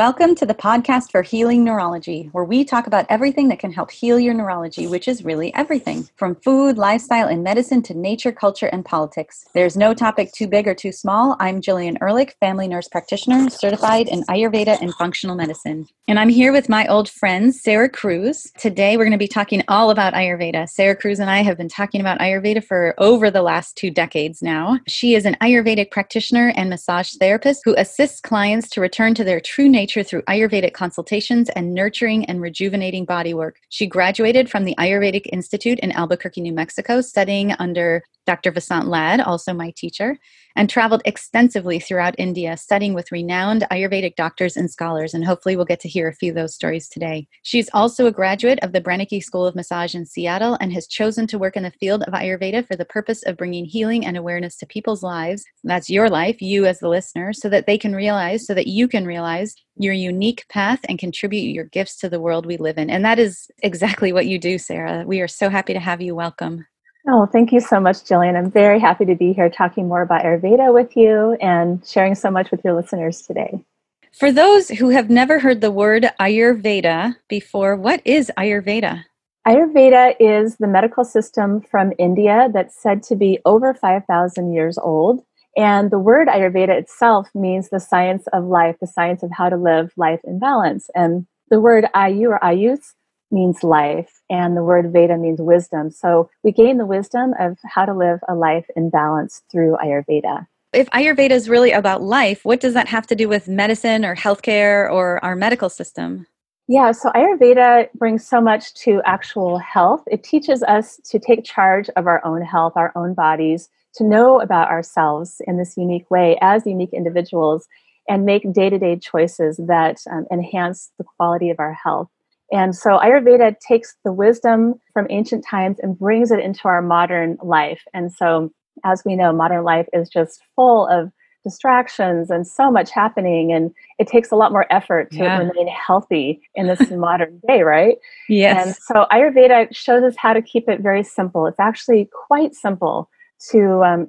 Welcome to the podcast for Healing Neurology, where we talk about everything that can help heal your neurology, which is really everything, from food, lifestyle, and medicine to nature, culture, and politics. There's no topic too big or too small. I'm Jillian Ehrlich, family nurse practitioner, certified in Ayurveda and functional medicine. And I'm here with my old friend, Sarah Kruse. Today, we're going to be talking all about Ayurveda. Sarah Kruse and I have been talking about Ayurveda for over the last 2 decades now. She is an Ayurvedic practitioner and massage therapist who assists clients to return to their true nature through Ayurvedic consultations and nurturing and rejuvenating bodywork. She graduated from the Ayurvedic Institute in Albuquerque, New Mexico, studying under Dr. Vasant Lad, also my teacher, and traveled extensively throughout India, studying with renowned Ayurvedic doctors and scholars, and hopefully we'll get to hear a few of those stories today. She's also a graduate of the Branicki School of Massage in Seattle and has chosen to work in the field of Ayurveda for the purpose of bringing healing and awareness to people's lives. That's your life, you as the listener, so that you can realize your unique path and contribute your gifts to the world we live in. And that is exactly what you do, Sarah. We are so happy to have you. Welcome. Oh, thank you so much, Jillian. I'm very happy to be here talking more about Ayurveda with you and sharing so much with your listeners today. For those who have never heard the word Ayurveda before, what is Ayurveda? Ayurveda is the medical system from India that's said to be over 5,000 years old. And the word Ayurveda itself means the science of life, the science of how to live life in balance. And the word Ayu or Ayus means life, and the word Veda means wisdom. So we gain the wisdom of how to live a life in balance through Ayurveda. If Ayurveda is really about life, what does that have to do with medicine or healthcare or our medical system? Yeah, so Ayurveda brings so much to actual health. It teaches us to take charge of our own health, our own bodies, to know about ourselves in this unique way as unique individuals and make day-to-day choices that enhance the quality of our health. And so Ayurveda takes the wisdom from ancient times and brings it into our modern life. And so, as we know, modern life is just full of distractions and so much happening. And it takes a lot more effort to remain healthy in this modern day, right? Yes. And so Ayurveda shows us how to keep it very simple. It's actually quite simple to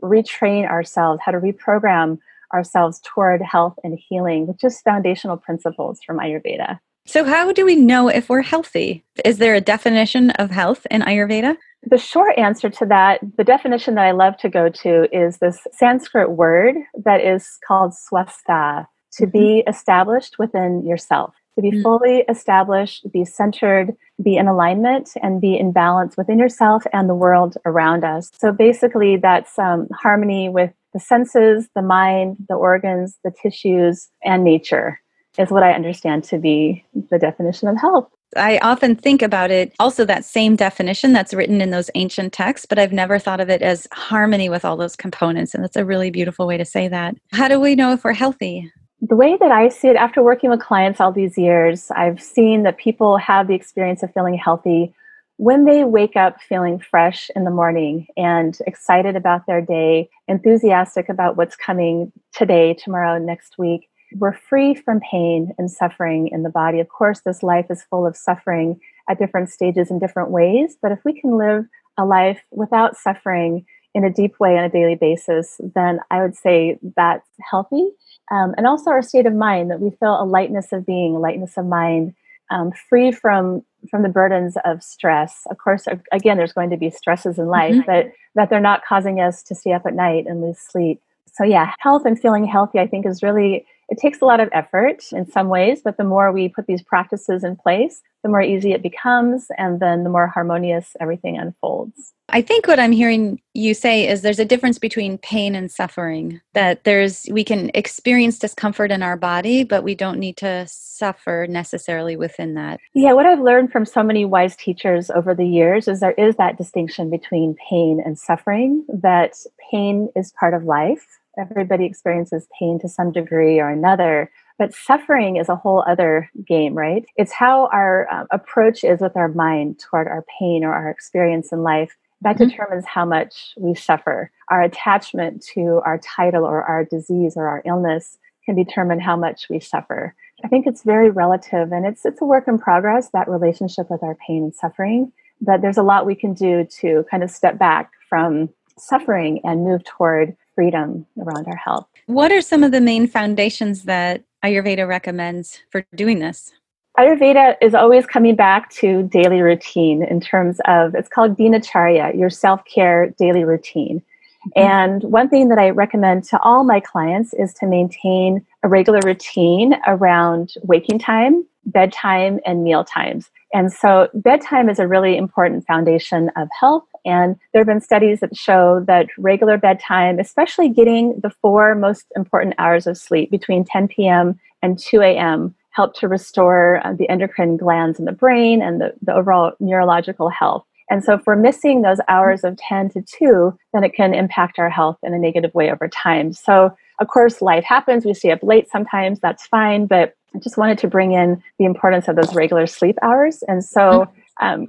retrain ourselves, how to reprogram ourselves toward health and healing, with just foundational principles from Ayurveda. So how do we know if we're healthy? Is there a definition of health in Ayurveda? The short answer to that, the definition that I love to go to, is this Sanskrit word that is called swastha, to be established within yourself, to be fully established, be centered, be in alignment, and be in balance within yourself and the world around us. So basically that's harmony with the senses, the mind, the organs, the tissues, and nature is what I understand to be the definition of health. I often think about it, also that same definition that's written in those ancient texts, but I've never thought of it as harmony with all those components. And that's a really beautiful way to say that. How do we know if we're healthy? The way that I see it, after working with clients all these years, I've seen that people have the experience of feeling healthy when they wake up feeling fresh in the morning and excited about their day, enthusiastic about what's coming today, tomorrow, next week. We're free from pain and suffering in the body. Of course, this life is full of suffering at different stages in different ways, but if we can live a life without suffering in a deep way on a daily basis, then I would say that's healthy. And also our state of mind, that we feel a lightness of being, a lightness of mind, free from the burdens of stress. Of course, again, there's going to be stresses in life, but that they're not causing us to stay up at night and lose sleep. So yeah, health and feeling healthy, I think, is really, it takes a lot of effort in some ways, but the more we put these practices in place, the more easy it becomes, and then the more harmonious everything unfolds. I think what I'm hearing you say is there's a difference between pain and suffering, that we can experience discomfort in our body, but we don't need to suffer necessarily within that. Yeah, what I've learned from so many wise teachers over the years is there is that distinction between pain and suffering, that pain is part of life. Everybody experiences pain to some degree or another, but suffering is a whole other game, right? It's how our approach is with our mind toward our pain or our experience in life. That determines how much we suffer. Our attachment to our title or our disease or our illness can determine how much we suffer. I think it's very relative, and it's a work in progress, that relationship with our pain and suffering. But there's a lot we can do to kind of step back from suffering and move toward freedom around our health. What are some of the main foundations that Ayurveda recommends for doing this? Ayurveda is always coming back to daily routine in terms of, it's called dinacharya, your self-care daily routine. And one thing that I recommend to all my clients is to maintain a regular routine around waking time, bedtime, and meal times. And so bedtime is a really important foundation of health. And there have been studies that show that regular bedtime, especially getting the 4 most important hours of sleep between 10 p.m. and 2 a.m., help to restore the endocrine glands in the brain and the overall neurological health. And so if we're missing those hours of 10 to 2, then it can impact our health in a negative way over time. So of course, life happens. We stay up late sometimes. That's fine. But I just wanted to bring in the importance of those regular sleep hours. And so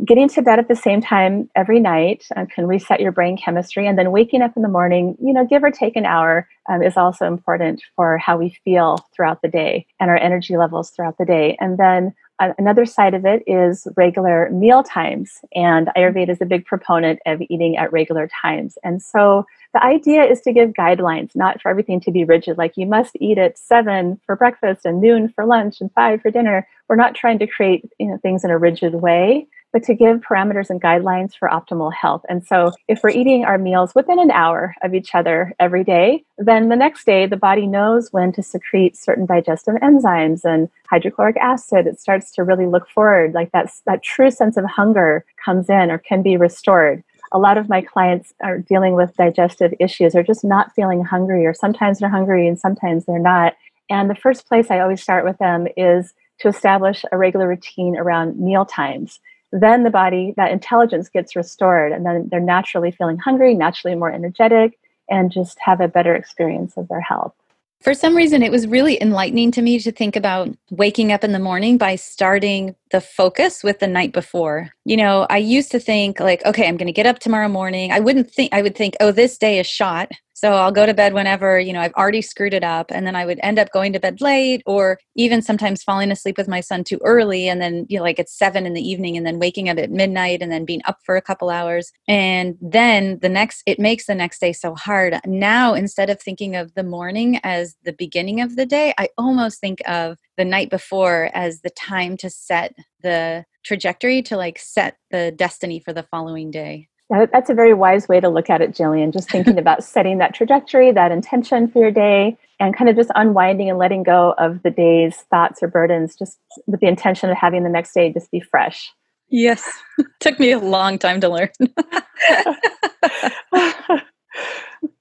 getting to bed at the same time every night can reset your brain chemistry. And then waking up in the morning, give or take an hour, is also important for how we feel throughout the day and our energy levels throughout the day. And then another side of it is regular meal times. And Ayurveda is a big proponent of eating at regular times. And so the idea is to give guidelines, not for everything to be rigid, like you must eat at 7 for breakfast and noon for lunch and 5 for dinner. We're not trying to create things in a rigid way, but to give parameters and guidelines for optimal health. And so if we're eating our meals within an hour of each other every day, then the next day the body knows when to secrete certain digestive enzymes and hydrochloric acid. It starts to really look forward, like that true sense of hunger comes in or can be restored. A lot of my clients are dealing with digestive issues or just not feeling hungry, or sometimes they're hungry and sometimes they're not. And the first place I always start with them is to establish a regular routine around meal times. Then the body, that intelligence gets restored, and then they're naturally feeling hungry, naturally more energetic, and just have a better experience of their health. For some reason, it was really enlightening to me to think about waking up in the morning by starting the focus with the night before. I used to think like, okay, I'm going to get up tomorrow morning. I would think, oh, this day is shot. So I'll go to bed whenever, I've already screwed it up. And then I would end up going to bed late, or even sometimes falling asleep with my son too early. And then, like it's 7 in the evening, and then waking up at midnight and then being up for a couple hours. And then it makes the next day so hard. Now, instead of thinking of the morning as the beginning of the day, I almost think of the night before as the time to set the trajectory, to like set the destiny for the following day. Yeah, that's a very wise way to look at it, Jillian. Just thinking about setting that trajectory, that intention for your day, and kind of just unwinding and letting go of the day's thoughts or burdens, just with the intention of having the next day just be fresh. Yes. Took me a long time to learn.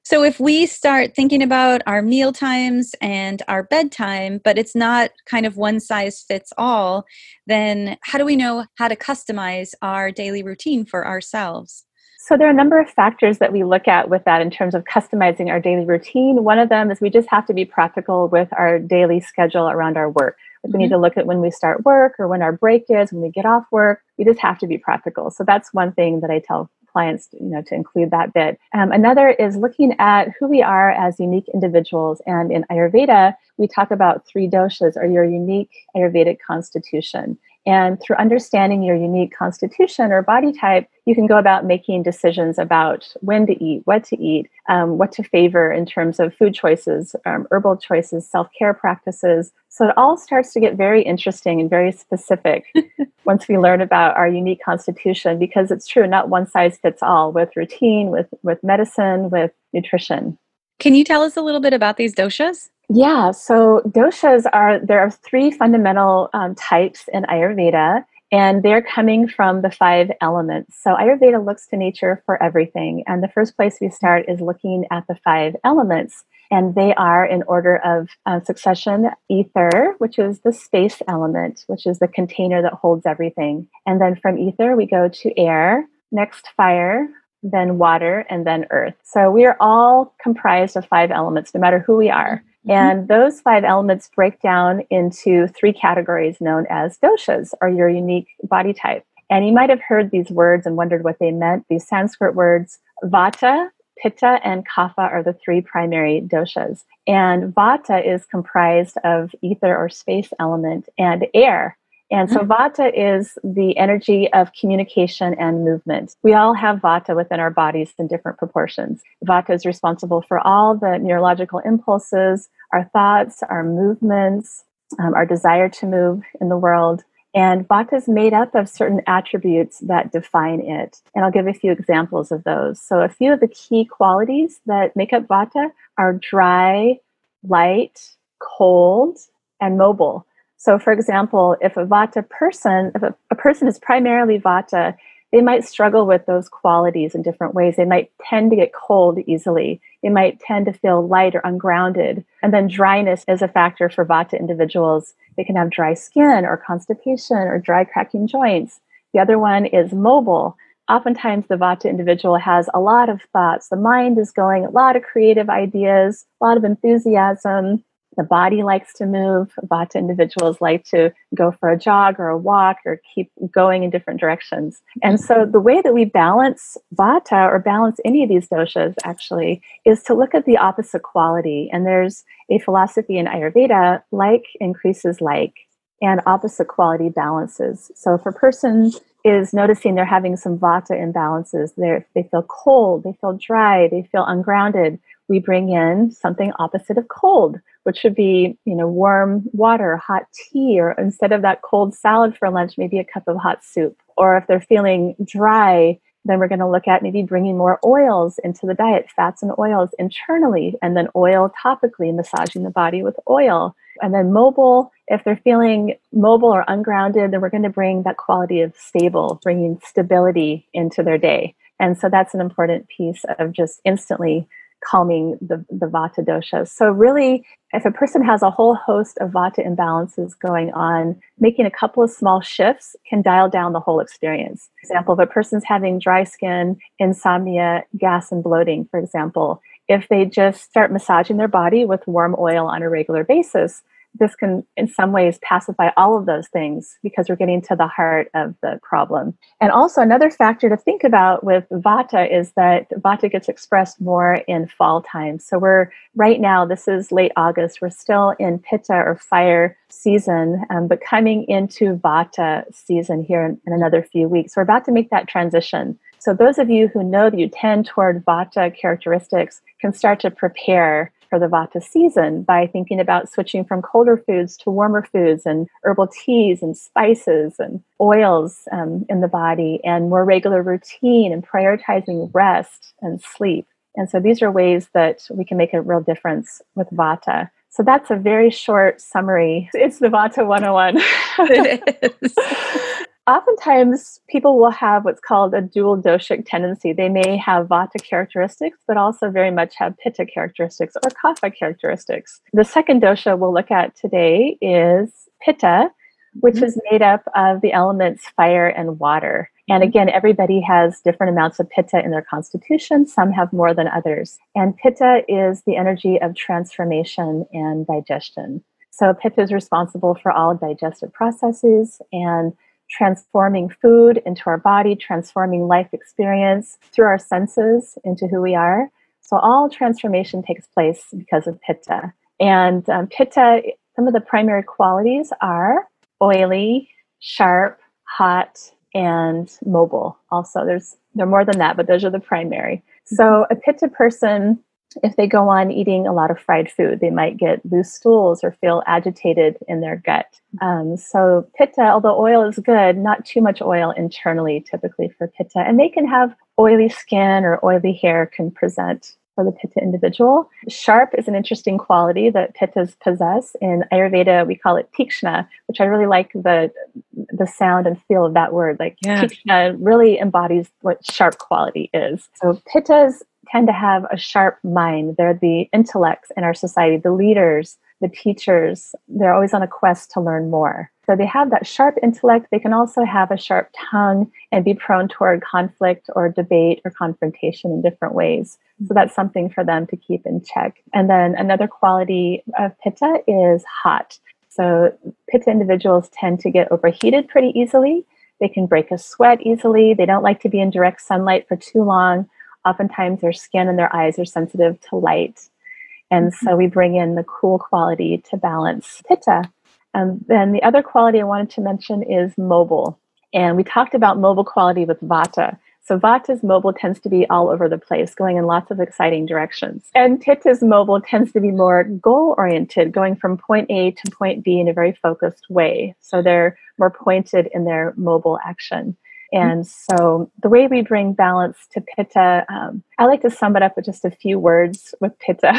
So if we start thinking about our meal times and our bedtime, but it's not kind of one size fits all, then how do we know how to customize our daily routine for ourselves? So there are a number of factors that we look at with that in terms of customizing our daily routine. One of them is we just have to be practical with our daily schedule around our work. We need to look at when we start work or when our break is, when we get off work. We just have to be practical. So that's one thing that I tell clients, to include that bit. Another is looking at who we are as unique individuals. And in Ayurveda, we talk about 3 doshas, or your unique Ayurvedic constitution. And through understanding your unique constitution or body type, you can go about making decisions about when to eat, what to favor in terms of food choices, herbal choices, self-care practices. So it all starts to get very interesting and very specific once we learn about our unique constitution, because it's true, not one size fits all with routine, with medicine, with nutrition. Can you tell us a little bit about these doshas? Yeah, so there are 3 fundamental types in Ayurveda, and they're coming from the 5 elements. So Ayurveda looks to nature for everything. And the first place we start is looking at the 5 elements. And they are in order of succession: ether, which is the space element, which is the container that holds everything. And then from ether, we go to air, next fire, then water, and then earth. So we are all comprised of 5 elements, no matter who we are. And those 5 elements break down into 3 categories known as doshas, or your unique body type. And you might have heard these words and wondered what they meant. These Sanskrit words, vata, pitta, and kapha, are the 3 primary doshas. And vata is comprised of ether or space element and air. And so vata is the energy of communication and movement. We all have vata within our bodies in different proportions. Vata is responsible for all the neurological impulses, our thoughts, our movements, our desire to move in the world. And vata is made up of certain attributes that define it. And I'll give a few examples of those. So a few of the key qualities that make up vata are dry, light, cold, and mobile. So for example, if a person is primarily vata, they might struggle with those qualities in different ways. They might tend to get cold easily. They might tend to feel light or ungrounded. And then dryness is a factor for vata individuals. They can have dry skin or constipation or dry cracking joints. The other one is mobile. Oftentimes the vata individual has a lot of thoughts. The mind is going, a lot of creative ideas, a lot of enthusiasm. The body likes to move. Vata individuals like to go for a jog or a walk or keep going in different directions. And so the way that we balance vata or balance any of these doshas actually is to look at the opposite quality. And there's a philosophy in Ayurveda, like increases like, and opposite quality balances. So if a person is noticing they're having some vata imbalances, they feel cold, they feel dry, they feel ungrounded, we bring in something opposite of cold, which would be, warm water, hot tea, or instead of that cold salad for lunch, maybe a cup of hot soup. Or if they're feeling dry, then we're going to look at maybe bringing more oils into the diet, fats and oils internally, and then oil topically, massaging the body with oil. And then mobile, if they're feeling mobile or ungrounded, then we're going to bring that quality of stable, bringing stability into their day. And so that's an important piece of just instantly calming the vata doshas. So really, if a person has a whole host of vata imbalances going on, making a couple of small shifts can dial down the whole experience. For example, if a person's having dry skin, insomnia, gas, and bloating, for example, if they just start massaging their body with warm oil on a regular basis, this can, in some ways, pacify all of those things because we're getting to the heart of the problem. And also another factor to think about with vata is that vata gets expressed more in fall time. So right now, this is late August, we're still in pitta or fire season, but coming into vata season here in another few weeks. We're about to make that transition. So those of you who know that you tend toward vata characteristics can start to prepare for the vata season by thinking about switching from colder foods to warmer foods and herbal teas and spices and oils in the body and more regular routine and prioritizing rest and sleep. And so these are ways that we can make a real difference with vata. So that's a very short summary. It's the Vata 101. It is. Oftentimes, people will have what's called a dual doshic tendency. They may have vata characteristics, but also very much have pitta characteristics or kapha characteristics. The second dosha we'll look at today is pitta, which is made up of the elements fire and water. And again, everybody has different amounts of pitta in their constitution. Some have more than others. And pitta is the energy of transformation and digestion. So pitta is responsible for all digestive processes and transforming food into our body, transforming life experience through our senses into who we are. So all transformation takes place because of pitta. And pitta, some of the primary qualities are oily, sharp, hot, and mobile. Also, there are more than that, but those are the primary. So a pitta person, if they go on eating a lot of fried food, they might get loose stools or feel agitated in their gut. So pitta, although oil is good, not too much oil internally typically for pitta. And they can have oily skin or oily hair can present for the pitta individual. Sharp is an interesting quality that pittas possess. In Ayurveda, we call it tikshna, which I really like the sound and feel of that word. Tikshna really embodies what sharp quality is. So pittas tend to have a sharp mind. They're the intellects in our society, the leaders, the teachers. They're always on a quest to learn more. So they have that sharp intellect. They can also have a sharp tongue and be prone toward conflict or debate or confrontation in different ways. So that's something for them to keep in check. And then another quality of pitta is hot. So pitta individuals tend to get overheated pretty easily. They can break a sweat easily. They don't like to be in direct sunlight for too long. Oftentimes their skin and their eyes are sensitive to light. And so we bring in the cool quality to balance pitta. Then the other quality I wanted to mention is mobile. And we talked about mobile quality with vata. So Vata's mobile tends to be all over the place, going in lots of exciting directions. And Pitta's mobile tends to be more goal-oriented, going from point A to point B in a very focused way. So they're more pointed in their mobile action. And so the way we bring balance to Pitta, I like to sum it up with just a few words with Pitta,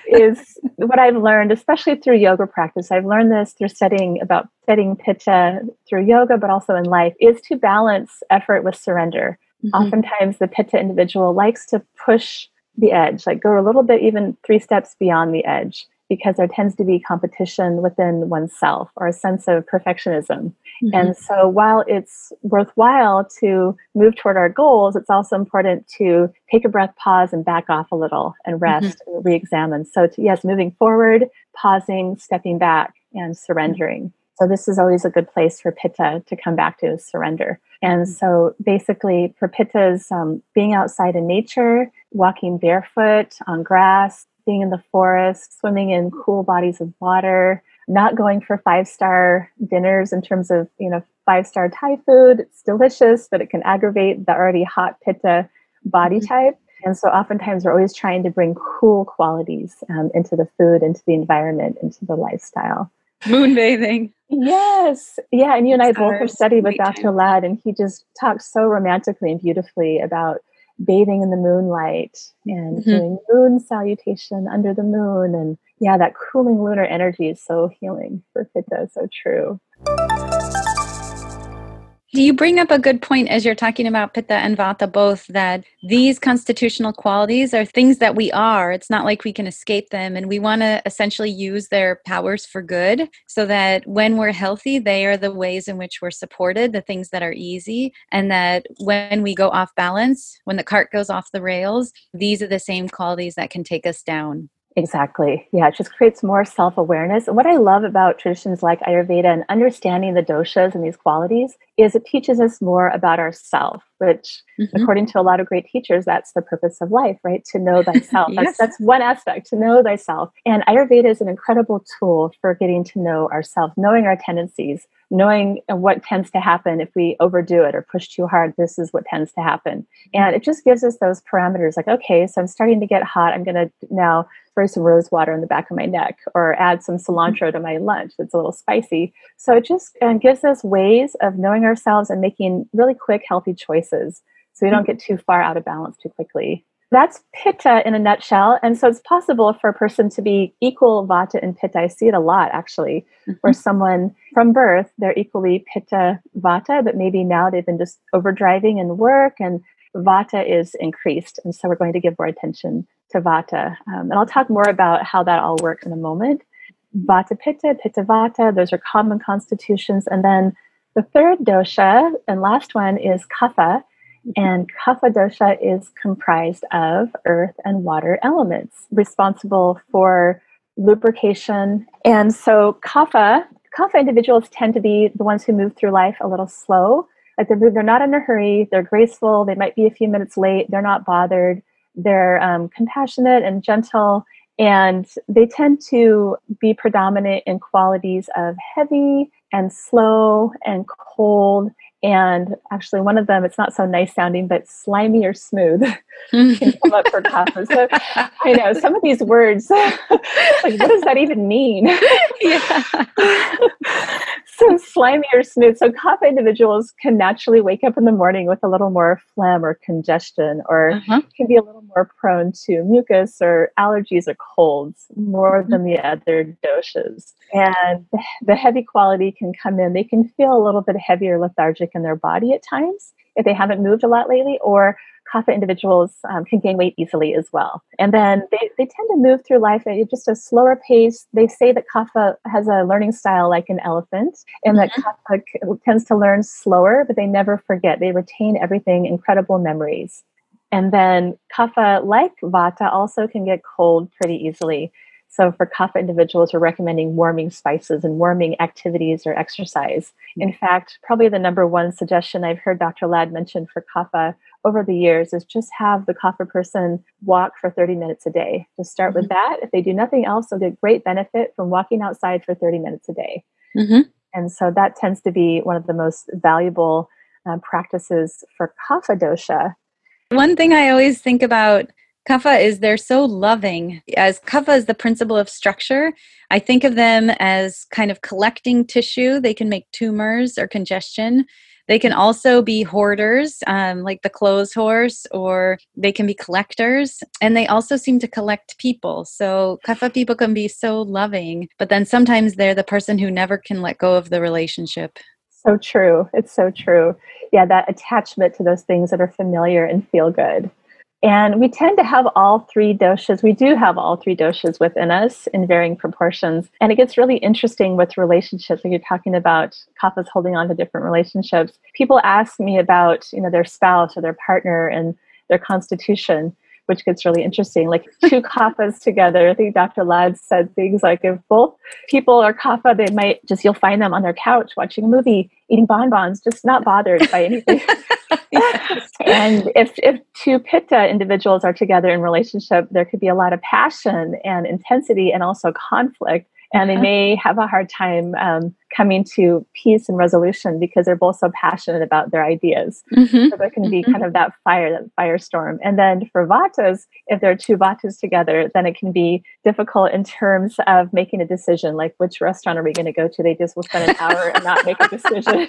is what I've learned, especially through yoga practice. I've learned this through studying Pitta through yoga, but also in life, is to balance effort with surrender. Oftentimes the Pitta individual likes to push the edge, like go a little bit, even 3 steps beyond the edge, because there tends to be competition within oneself or a sense of perfectionism. And so while it's worthwhile to move toward our goals, it's also important to take a breath, pause, and back off a little and rest and re-examine. So yes, moving forward, pausing, stepping back, and surrendering. So this is always a good place for Pitta to come back to, is surrender. And so basically for Pittas, being outside in nature, walking barefoot on grass, being in the forest, swimming in cool bodies of water, not going for 5-star dinners in terms of, 5-star Thai food. It's delicious, but it can aggravate the already hot Pitta body type. And so oftentimes we're always trying to bring cool qualities into the food, into the environment, into the lifestyle. Moonbathing. Yes. Yeah. And you and I both have studied with Dr. Ladd, and he just talks so romantically and beautifully about bathing in the moonlight and doing moon salutation under the moon. And yeah, that cooling lunar energy is so healing for Pitta. So true. You bring up a good point as you're talking about Pitta and Vata both, that these constitutional qualities are things that we are. It's not like we can escape them, and we want to essentially use their powers for good, so that when we're healthy, they are the ways in which we're supported, the things that are easy, and that when we go off balance, when the cart goes off the rails, these are the same qualities that can take us down. Exactly. Yeah, it just creates more self-awareness. And what I love about traditions like Ayurveda and understanding the doshas and these qualities is it teaches us more about ourself, which according to a lot of great teachers, that's the purpose of life, right? To know thyself. Yes. That's one aspect, to know thyself. And Ayurveda is an incredible tool for getting to know ourselves, knowing our tendencies, knowing what tends to happen if we overdo it or push too hard. This is what tends to happen. And it just gives us those parameters like, okay, so I'm starting to get hot. I'm going to now spray some rose water in the back of my neck, or add some cilantro to my lunch that's a little spicy. So it just gives us ways of knowing ourselves and making really quick, healthy choices, so we don't get too far out of balance too quickly. That's Pitta in a nutshell. And so it's possible for a person to be equal Vata and Pitta. I see it a lot, actually, where someone from birth, they're equally Pitta, Vata, but maybe now they've been just overdriving in work and Vata is increased. And so we're going to give more attention to Vata. And I'll talk more about how that all works in a moment. Vata Pitta, Pitta Vata, those are common constitutions. And then the third dosha and last one is kapha. And kapha dosha is comprised of earth and water elements, responsible for lubrication. And so kapha individuals tend to be the ones who move through life a little slow. Like they're not in a hurry, they're graceful, they might be a few minutes late, they're not bothered, they're compassionate and gentle, and they tend to be predominant in qualities of heavy and slow and cold. And actually one of them, it's not so nice sounding, but slimy or smooth can come up for kapha. So I know some of these words, like, what does that even mean? So slimy or smooth. So kapha individuals can naturally wake up in the morning with a little more phlegm or congestion, or can be a little more prone to mucus or allergies or colds more than the other doshas. And the heavy quality can come in. They can feel a little bit heavier, lethargic in their body at times if they haven't moved a lot lately, or kapha individuals can gain weight easily as well. And then they tend to move through life at just a slower pace. They say that kapha has a learning style like an elephant, and that kapha tends to learn slower, but they never forget. They retain everything, incredible memories. And then kapha, like vata, also can get cold pretty easily. So for kapha individuals, we're recommending warming spices and warming activities or exercise. In fact, probably the number one suggestion I've heard Dr. Ladd mention for kapha over the years is just have the kapha person walk for 30 minutes a day. Just start with that. If they do nothing else, they'll get great benefit from walking outside for 30 minutes a day. And so that tends to be one of the most valuable practices for kapha dosha. One thing I always think about kapha is they're so loving. As kapha is the principle of structure, I think of them as kind of collecting tissue. They can make tumors or congestion. They can also be hoarders, like the clothes horse, or they can be collectors. And they also seem to collect people. So kapha people can be so loving, but then sometimes they're the person who never can let go of the relationship. So true. It's so true. Yeah, that attachment to those things that are familiar and feel good. And we tend to have all three doshas. We do have all three doshas within us in varying proportions. And it gets really interesting with relationships. Like you're talking about kaphas holding on to different relationships. People ask me about, their spouse or their partner and their constitution, which gets really interesting. Like two kaphas together. I think Dr. Ladd said things like if both people are kapha, they might you'll find them on their couch watching a movie, eating bonbons, just not bothered by anything. And if two pitta individuals are together in relationship, there could be a lot of passion and intensity and also conflict. And they may have a hard time coming to peace and resolution because they're both so passionate about their ideas. So there can be kind of that firestorm. And then for vatas, if there are two vatas together, then it can be difficult in terms of making a decision, like which restaurant are we going to go to? They just will spend an hour and not make a decision.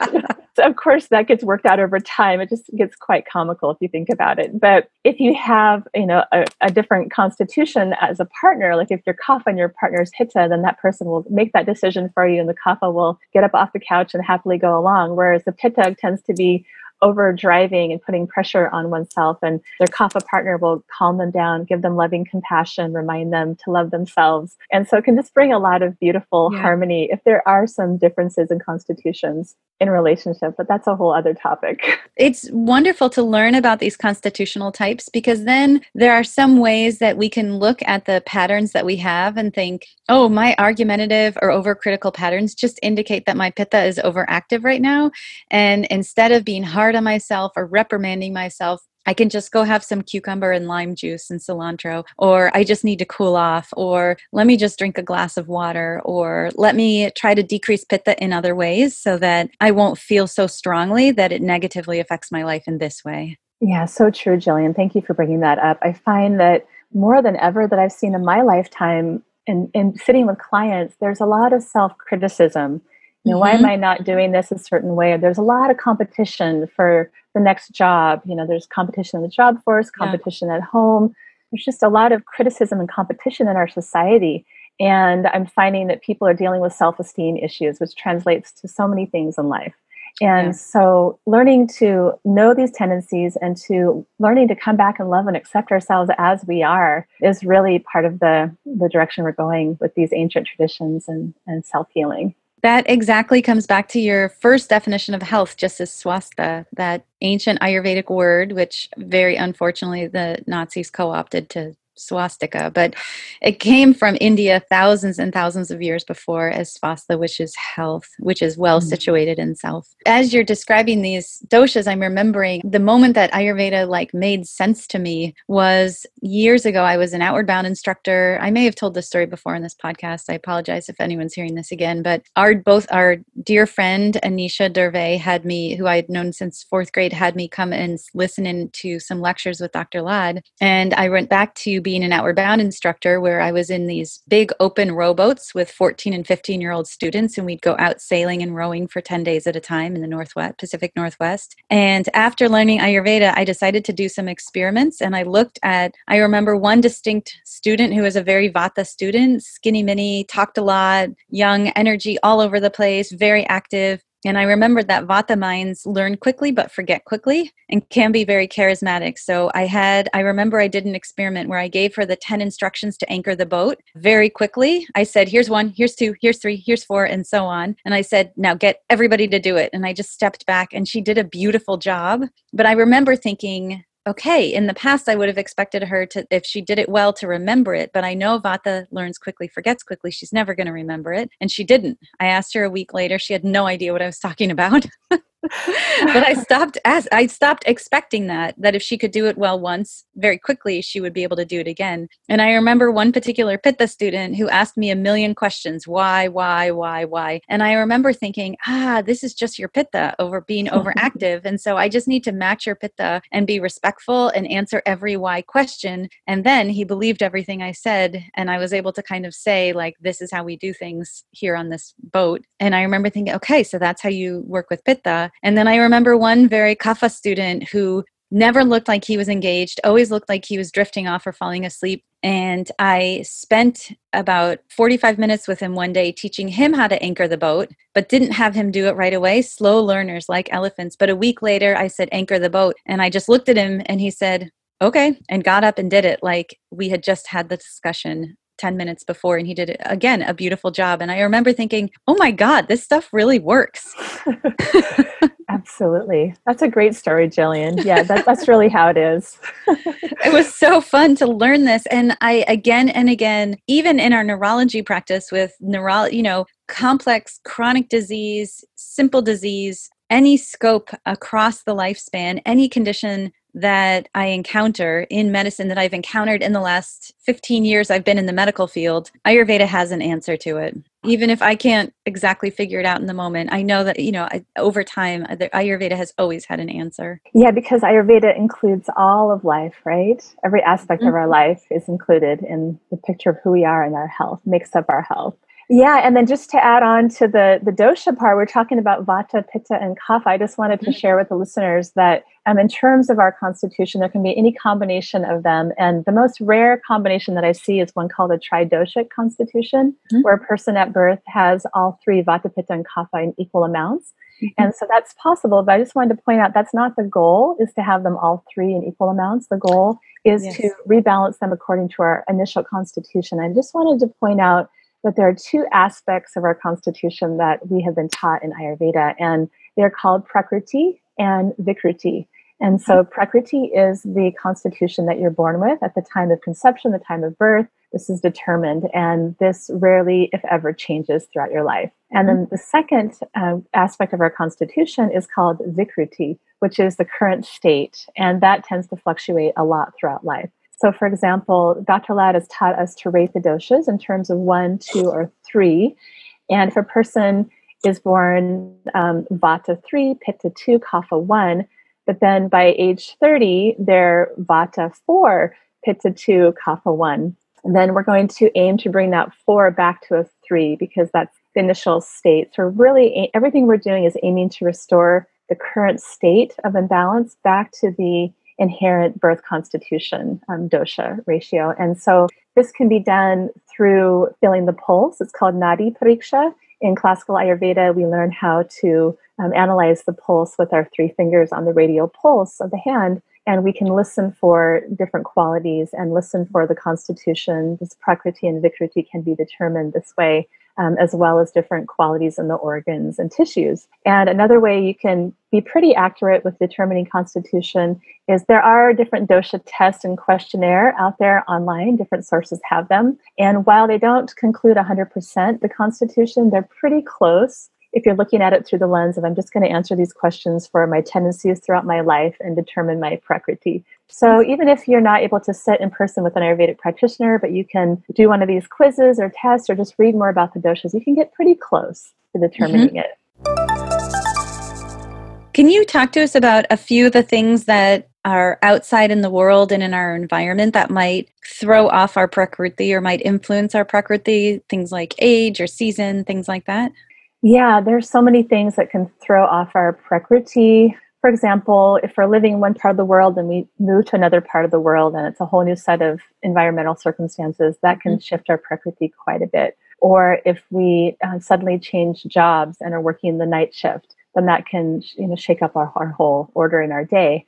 So of course, that gets worked out over time. It just gets quite comical if you think about it. But if you have, a different constitution as a partner, like if you're kapha and your partner is pitta, then that person will make that decision for you, and the kapha will get up off the couch and happily go along. Whereas the pitta tends to be over driving and putting pressure on oneself, and their kapha partner will calm them down, give them loving compassion, remind them to love themselves. And so it can just bring a lot of beautiful harmony if there are some differences in constitutions in relationship, but that's a whole other topic. It's wonderful to learn about these constitutional types, because then there are some ways that we can look at the patterns that we have and think, oh, my argumentative or overcritical patterns just indicate that my pitta is overactive right now. And instead of being hard on myself or reprimanding myself, I can just go have some cucumber and lime juice and cilantro, or I just need to cool off, or let me just drink a glass of water, or let me try to decrease pitta in other ways so that I won't feel so strongly that it negatively affects my life in this way. Yeah, so true, Jillian. Thank you for bringing that up. I find that more than ever that I've seen in my lifetime in sitting with clients, there's a lot of self-criticism. Why am I not doing this a certain way? There's a lot of competition for the next job. There's competition in the job force, competition at home. There's just a lot of criticism and competition in our society. And I'm finding that people are dealing with self-esteem issues, which translates to so many things in life. And so learning to know these tendencies and to learning to come back and love and accept ourselves as we are is really part of the direction we're going with these ancient traditions and self-healing. That exactly comes back to your first definition of health, just as swastha, that ancient Ayurvedic word, which very unfortunately the Nazis co-opted to swastika, but it came from India thousands and thousands of years before as swastha, which is health, which is well situated in self. As you're describing these doshas, I'm remembering the moment that Ayurveda made sense to me was years ago. I was an outward bound instructor. I may have told this story before in this podcast. I apologize if anyone's hearing this again, but our dear friend Anisha Durve had me, who I had known since fourth grade, had me come and listen in to some lectures with Dr. Ladd. And I went back to being an outward bound instructor where I was in these big open rowboats with 14 and 15-year-old students, and we'd go out sailing and rowing for 10 days at a time in the Pacific Northwest. And after learning Ayurveda, I decided to do some experiments, and I remember one distinct student who was a very vata student, skinny mini, talked a lot, young, energy all over the place, very active. And I remembered that vata minds learn quickly but forget quickly and can be very charismatic. So I remember I did an experiment where I gave her the 10 instructions to anchor the boat very quickly. I said, here's 1, here's 2, here's 3, here's 4, and so on. And I said, now get everybody to do it. And I just stepped back and she did a beautiful job. But I remember thinking, okay, in the past, I would have expected her to, if she did it well, to remember it. But I know vata learns quickly, forgets quickly. She's never going to remember it. And she didn't. I asked her a week later. She had no idea what I was talking about. But I stopped expecting that if she could do it well once, very quickly, she would be able to do it again. And I remember one particular pitta student who asked me a million questions. Why? And I remember thinking, this is just your pitta being overactive. And so I just need to match your pitta and be respectful and answer every why question. And then he believed everything I said. And I was able to kind of say, like, this is how we do things here on this boat. And I remember thinking, okay, so that's how you work with pitta. And then I remember one very kapha student who never looked like he was engaged, always looked like he was drifting off or falling asleep. And I spent about 45 minutes with him one day teaching him how to anchor the boat, but didn't have him do it right away. Slow learners like elephants. But a week later, I said, anchor the boat. And I just looked at him and he said, okay, and got up and did it like we had just had the discussion 10 minutes before, and he did it again, a beautiful job. And I remember thinking, oh my God, this stuff really works. Absolutely. That's a great story, Jillian. Yeah, that's really how it is. It was so fun to learn this. And I, again and again, even in our neurology practice with complex chronic disease, simple disease, any scope across the lifespan, any condition that I encounter in medicine that I've encountered in the last 15 years I've been in the medical field, Ayurveda has an answer to it. Even if I can't exactly figure it out in the moment, I know that, over time, Ayurveda has always had an answer. Yeah, because Ayurveda includes all of life, right? Every aspect of our life is included in the picture of who we are and our health, makes up our health. Yeah, and then just to add on to the dosha part, we're talking about vata, pitta, and kapha. I just wanted to share with the listeners that in terms of our constitution, there can be any combination of them. And the most rare combination that I see is one called a tridoshic constitution, where a person at birth has all three, vata, pitta, and kapha, in equal amounts. And so that's possible, but I just wanted to point out that's not the goal, is to have them all three in equal amounts. The goal is to rebalance them according to our initial constitution. I just wanted to point out that there are two aspects of our constitution that we have been taught in Ayurveda, and they're called prakriti and vikruti. And so prakriti is the constitution that you're born with at the time of conception, the time of birth. This is determined, and this rarely, if ever, changes throughout your life. And then the second aspect of our constitution is called vikruti, which is the current state, and that tends to fluctuate a lot throughout life. So, for example, Dr. Ladd has taught us to rate the doshas in terms of 1, 2, or 3. And if a person is born vata 3, pitta 2, kapha 1, but then by age 30, they're vata 4, pitta 2, kapha 1. And then we're going to aim to bring that 4 back to a 3, because that's the initial state. So really, everything we're doing is aiming to restore the current state of imbalance back to the inherent birth constitution dosha ratio. And so this can be done through feeling the pulse. It's called nadi pariksha. In classical Ayurveda, we learn how to analyze the pulse with our 3 fingers on the radial pulse of the hand, and we can listen for different qualities and listen for the constitution. This prakriti and vikruti can be determined this way, as well as different qualities in the organs and tissues. And another way you can be pretty accurate with determining constitution is there are different dosha tests and questionnaire out there online. Different sources have them. And while they don't conclude 100% the constitution, they're pretty close if you're looking at it through the lens of, I'm just going to answer these questions for my tendencies throughout my life and determine my prakriti. So even if you're not able to sit in person with an Ayurvedic practitioner, but you can do one of these quizzes or tests or just read more about the doshas, you can get pretty close to determining it. Can you talk to us about a few of the things that are outside in the world and in our environment that might throw off our prakriti or might influence our prakriti, things like age or season, things like that? Yeah, there's so many things that can throw off our prakriti. For example, if we're living in one part of the world and we move to another part of the world and it's a whole new set of environmental circumstances, that can shift our prakriti quite a bit. Or if we suddenly change jobs and are working the night shift, then that can shake up our whole order in our day.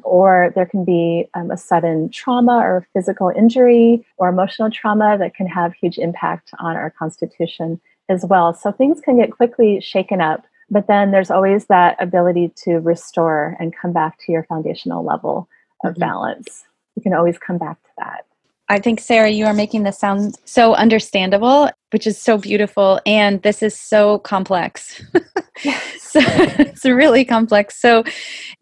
Or there can be a sudden trauma or physical injury or emotional trauma that can have huge impact on our constitution as well. So things can get quickly shaken up, but then there's always that ability to restore and come back to your foundational level of balance. You can always come back to that. I think, Sarah, you are making this sound so understandable, which is so beautiful. And this is so complex. So It's really complex. So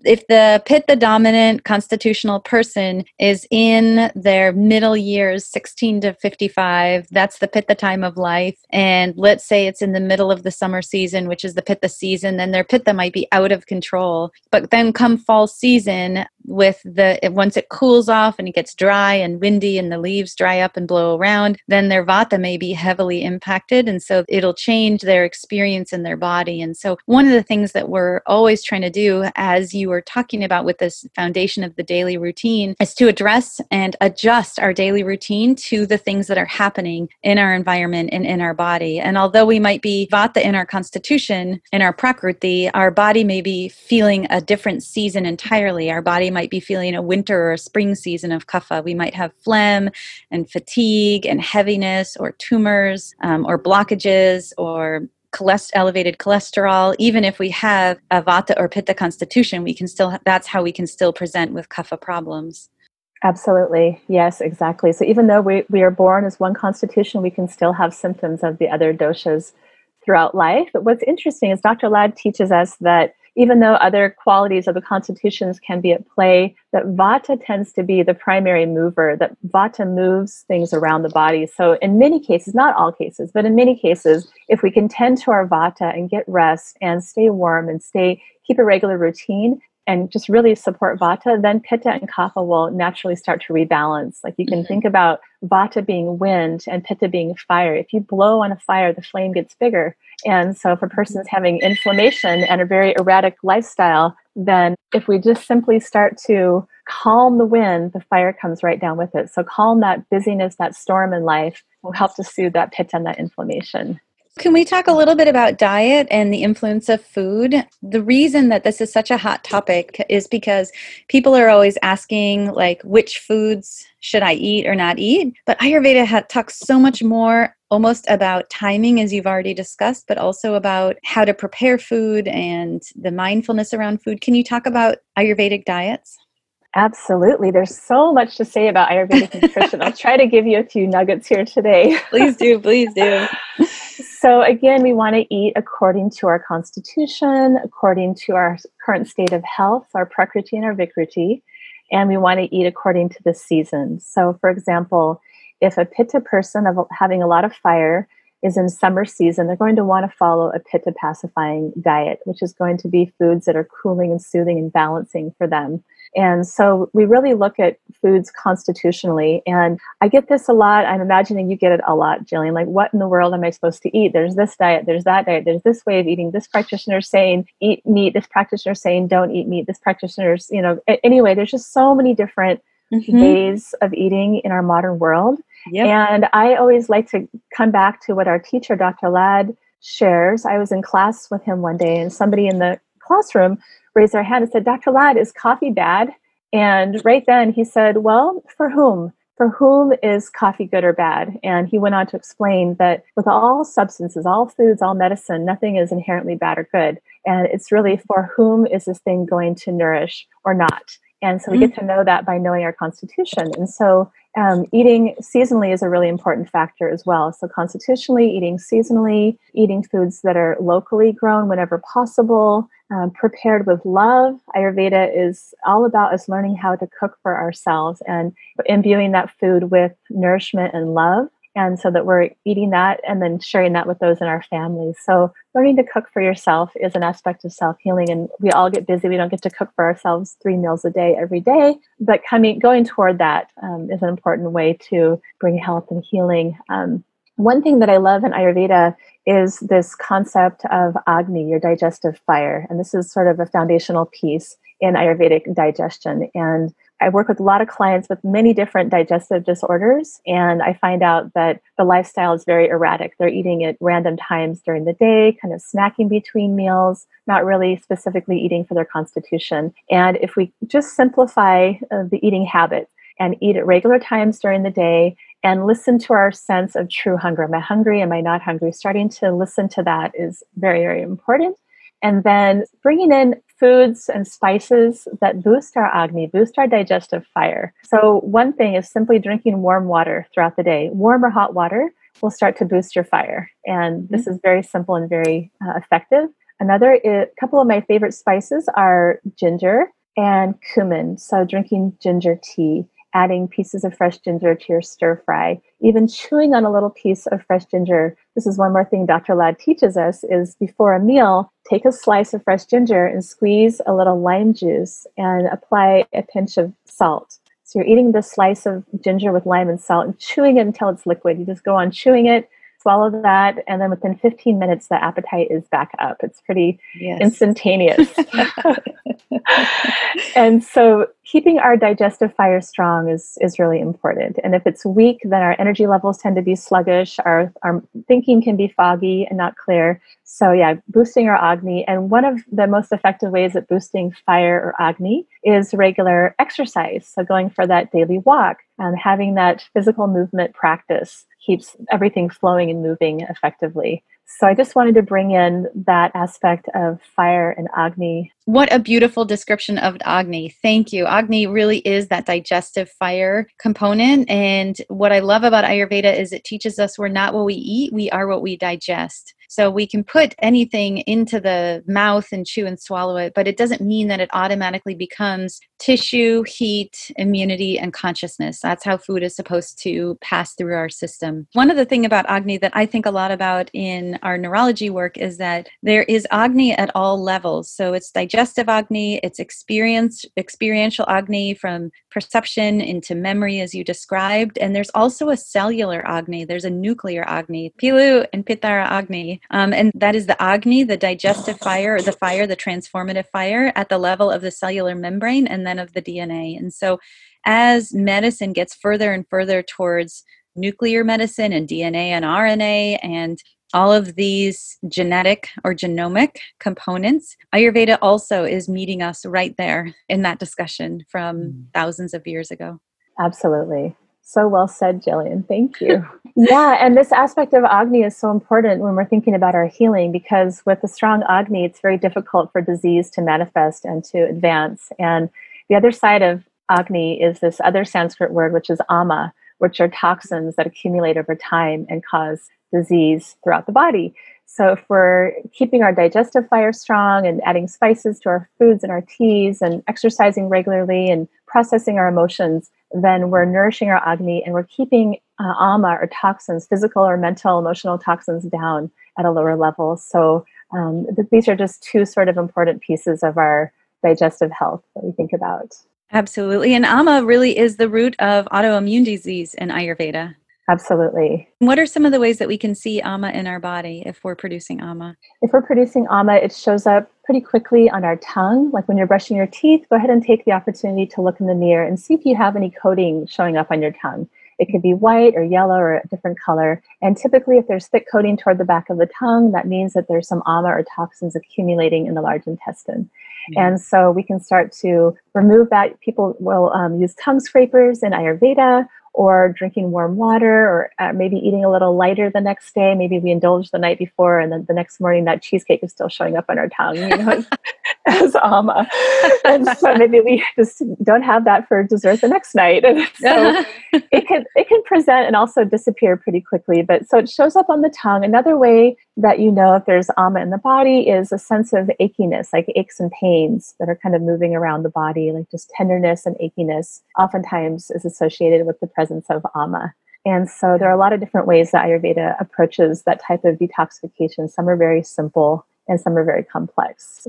if the pitta dominant constitutional person is in their middle years, 16 to 55, that's the pitta time of life. And let's say it's in the middle of the summer season, which is the pitta season, then their pitta might be out of control. But then come fall season, once it cools off and it gets dry and windy and the leaves dry up and blow around, then their vata may be heavily impacted. And so it'll change their experience in their body. And so one of the things that we're always trying to do, as you were talking about with this foundation of the daily routine, is to address and adjust our daily routine to the things that are happening in our environment and in our body. And although we might be vata in our constitution, in our prakriti, our body may be feeling a different season entirely. Our body might be feeling a winter or a spring season of kapha. We might have phlegm and fatigue and heaviness or tumors or blockages or elevated cholesterol. Even if we have a vata or pitta constitution, that's how we can still present with kapha problems. Absolutely. Yes, exactly. So even though we are born as one constitution, we can still have symptoms of the other doshas throughout life. But what's interesting is Dr. Ladd teaches us that even though other qualities of the constitutions can be at play, that vata tends to be the primary mover, that vata moves things around the body. So in many cases, not all cases, but in many cases, if we can tend to our vata and get rest and stay warm and keep a regular routine and just really support vata, then pitta and kapha will naturally start to rebalance. Like you can think about vata being wind and pitta being fire. If you blow on a fire, the flame gets bigger. And so if a person's having inflammation and a very erratic lifestyle, then if we just simply start to calm the wind, the fire comes right down with it. So calm that busyness, that storm in life will help to soothe that pitta and that inflammation. Can we talk a little bit about diet and the influence of food? The reason that this is such a hot topic is because people are always asking, like, which foods should I eat or not eat? But Ayurveda talks so much more almost about timing, as you've already discussed, but also about how to prepare food and the mindfulness around food. Can you talk about Ayurvedic diets? Absolutely. There's so much to say about Ayurvedic nutrition. I'll try to give you a few nuggets here today. Please do. Please do. So again, we want to eat according to our constitution, according to our current state of health, our prakriti and our vikriti, and we want to eat according to the seasons. So for example, if a pitta person having a lot of fire is in summer season, they're going to want to follow a pitta pacifying diet, which is going to be foods that are cooling and soothing and balancing for them. And so we really look at foods constitutionally. And I get this a lot. I'm imagining you get it a lot, Jillian. Like, what in the world am I supposed to eat? There's this diet, there's that diet, there's this way of eating. This practitioner's saying eat meat. This practitioner's saying don't eat meat. This practitioner's, anyway, there's just so many different ways of eating in our modern world. Yep. And I always like to come back to what our teacher, Dr. Ladd, shares. I was in class with him one day and somebody in the classroom raised their hand and said, Dr. Ladd, is coffee bad? And right then he said, well, for whom? For whom is coffee good or bad? And he went on to explain that with all substances, all foods, all medicine, nothing is inherently bad or good. And it's really for whom is this thing going to nourish or not? And so we get to know that by knowing our constitution. And so eating seasonally is a really important factor as well. So constitutionally, eating seasonally, eating foods that are locally grown whenever possible, prepared with love. Ayurveda is all about us learning how to cook for ourselves and imbuing that food with nourishment and love. And so that we're eating that and then sharing that with those in our families. So learning to cook for yourself is an aspect of self-healing. And we all get busy. We don't get to cook for ourselves 3 meals a day every day. But going toward that is an important way to bring health and healing. One thing that I love in Ayurveda is this concept of Agni, your digestive fire. And this is sort of a foundational piece in Ayurvedic digestion. And I work with a lot of clients with many different digestive disorders, and I find out that the lifestyle is very erratic. They're eating at random times during the day, kind of snacking between meals, not really specifically eating for their constitution. And if we just simplify the eating habit and eat at regular times during the day and listen to our sense of true hunger. Am I hungry? Am I not hungry? Starting to listen to that is very, very important. And then bringing in foods and spices that boost our Agni, boost our digestive fire. So one thing is simply drinking warm water throughout the day. Warm or hot water will start to boost your fire. And this is very simple and very effective. Couple of my favorite spices are ginger and cumin. So drinking ginger tea, adding pieces of fresh ginger to your stir fry, even chewing on a little piece of fresh ginger. This is one more thing Dr. Ladd teaches us is before a meal, take a slice of fresh ginger and squeeze a little lime juice and apply a pinch of salt. So you're eating this slice of ginger with lime and salt and chewing it until it's liquid. You just go on chewing it, swallow that, and then within 15 minutes, the appetite is back up. It's pretty instantaneous. And so keeping our digestive fire strong is really important. And if it's weak, then our energy levels tend to be sluggish. Our thinking can be foggy and not clear. So yeah, boosting our Agni. And one of the most effective ways at boosting fire or Agni is regular exercise. So going for that daily walk and having that physical movement practice keeps everything flowing and moving effectively. So I just wanted to bring in that aspect of fire and Agni. What a beautiful description of Agni. Thank you. Agni really is that digestive fire component. And what I love about Ayurveda is it teaches us we're not what we eat, we are what we digest. So we can put anything into the mouth and chew and swallow it, but it doesn't mean that it automatically becomes tissue, heat, immunity, and consciousness. That's how food is supposed to pass through our system. One of the things about Agni that I think a lot about in our neurology work is that there is Agni at all levels. So it's digestive Agni, it's experiential Agni from perception into memory as you described, and there's also a cellular Agni. There's a nuclear Agni. Pilu and Pitta are Agni. And that is the Agni, the digestive fire, or the fire, the transformative fire at the level of the cellular membrane and then of the DNA. And so as medicine gets further and further towards nuclear medicine and DNA and RNA and all of these genetic or genomic components, Ayurveda also is meeting us right there in that discussion from thousands of years ago. Absolutely. So well said, Jillian. Thank you. Yeah, and this aspect of Agni is so important when we're thinking about our healing, because with a strong Agni, it's very difficult for disease to manifest and to advance. And the other side of Agni is this other Sanskrit word, which is ama, which are toxins that accumulate over time and cause disease throughout the body. So if we're keeping our digestive fire strong and adding spices to our foods and our teas and exercising regularly and processing our emotions, then we're nourishing our Agni and we're keeping ama or toxins, physical or mental, emotional toxins down at a lower level. So these are just two sort of important pieces of our digestive health that we think about. Absolutely. And ama really is the root of autoimmune disease in Ayurveda. Absolutely. What are some of the ways that we can see ama in our body if we're producing ama? If we're producing ama, it shows up pretty quickly on our tongue. Like when you're brushing your teeth, go ahead and take the opportunity to look in the mirror and see if you have any coating showing up on your tongue. It could be white or yellow or a different color. And typically, if there's thick coating toward the back of the tongue, that means that there's some ama or toxins accumulating in the large intestine. And so we can start to remove that. People will use tongue scrapers in Ayurveda, or drinking warm water, or maybe eating a little lighter the next day. Maybe we indulged the night before, and then the next morning that cheesecake is still showing up on our tongue, as ama. And so maybe we just don't have that for dessert the next night. And so it can present and also disappear pretty quickly. But so it shows up on the tongue. Another way that you know if there's ama in the body is a sense of achiness, like aches and pains that are kind of moving around the body, like just tenderness and achiness oftentimes is associated with the presence of ama. And so there are a lot of different ways that Ayurveda approaches that type of detoxification. Some are very simple and some are very complex.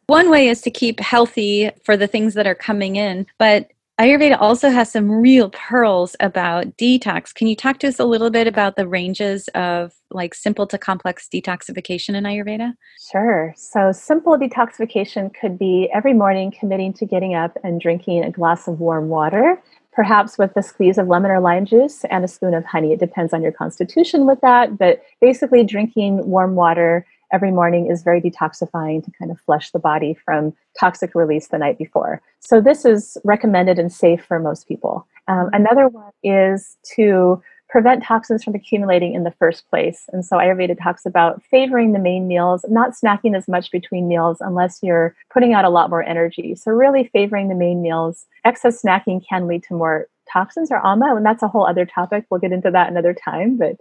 One way is to keep healthy for the things that are coming in, but Ayurveda also has some real pearls about detox. Can you talk to us a little bit about the ranges of like simple to complex detoxification in Ayurveda? Sure. So simple detoxification could be every morning committing to getting up and drinking a glass of warm water, perhaps with a squeeze of lemon or lime juice and a spoon of honey. It depends on your constitution with that, but basically drinking warm water every morning is very detoxifying to kind of flush the body from toxic release the night before. So this is recommended and safe for most people. Another one is to prevent toxins from accumulating in the first place. And so Ayurveda talks about favoring the main meals, not snacking as much between meals unless you're putting out a lot more energy. So really favoring the main meals. Excess snacking can lead to more toxins or ama, and that's a whole other topic. We'll get into that another time, but